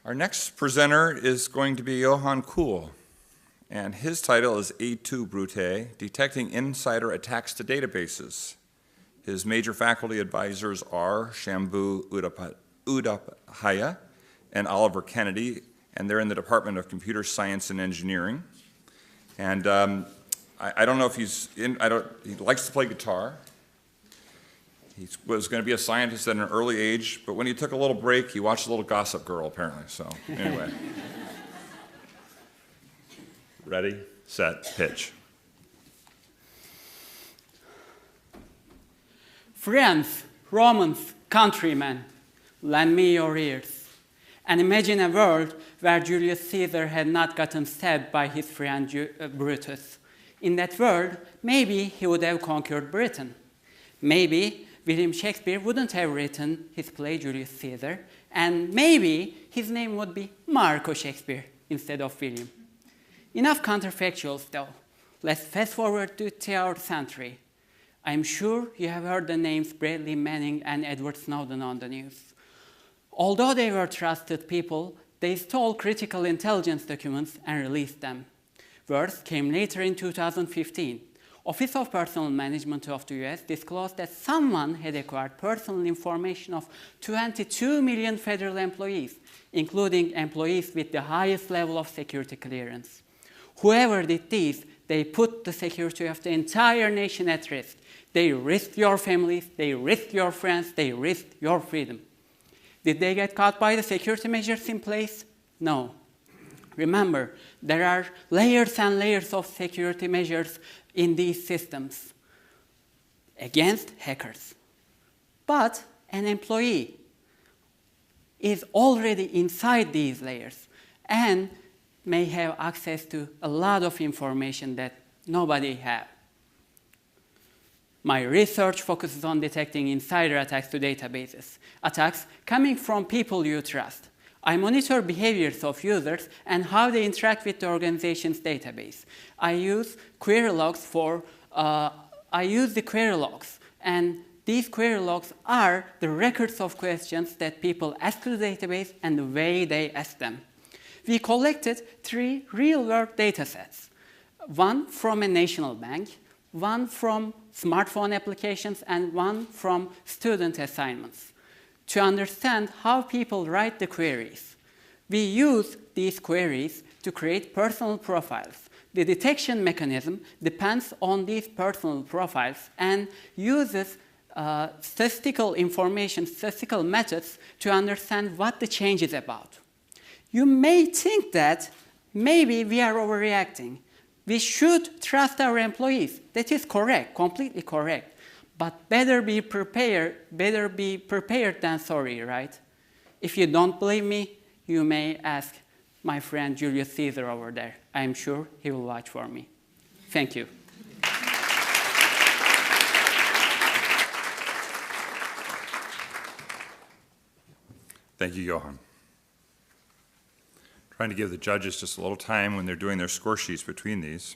Our next presenter is going to be Gokhan Kul, and his title is A2 Brute, Detecting Insider Attacks to Databases. His major faculty advisors are Shambhu, Upadhyaya, and Oliver Kennedy, and they're in the Department of Computer Science and Engineering. And I don't know if he's in, he likes to play guitar. He was going to be a scientist at an early age, but when he took a little break, he watched a little Gossip Girl, apparently. So, anyway. Ready, set, pitch. Friends, Romans, countrymen, lend me your ears, and imagine a world where Julius Caesar had not gotten stabbed by his friend Brutus. In that world, maybe he would have conquered Britain. Maybe William Shakespeare wouldn't have written his play Julius Caesar, and maybe his name would be Marco Shakespeare instead of William. Enough counterfactuals, though. Let's fast forward to our century. I'm sure you have heard the names Bradley Manning and Edward Snowden on the news. Although they were trusted people, they stole critical intelligence documents and released them. Worse came later in 2015. Office of Personnel Management of the US disclosed that someone had acquired personal information of 22 million federal employees, including employees with the highest level of security clearance. Whoever did this, they put the security of the entire nation at risk. They risked your families, they risked your friends, they risked your freedom. Did they get caught by the security measures in place? No. Remember, there are layers and layers of security measures in these systems against hackers. But an employee is already inside these layers and may have access to a lot of information that nobody has. My research focuses on detecting insider attacks to databases, attacks coming from people you trust. I monitor behaviors of users and how they interact with the organization's database. I use query logs the query logs, and these query logs are the records of questions that people ask to the database and the way they ask them. We collected 3 real-world data sets, one from a national bank, one from smartphone applications, and one from student assignments, to understand how people write the queries. We use these queries to create personal profiles. The detection mechanism depends on these personal profiles and uses statistical information, statistical methods to understand what the change is about. You may think that maybe we are overreacting. We should trust our employees. That is correct, completely correct. But better be prepared than sorry, right? If you don't believe me, you may ask my friend Julius Caesar over there. I'm sure he will watch for me. Thank you. Thank you, Gokhan. Trying to give the judges just a little time when they're doing their score sheets between these.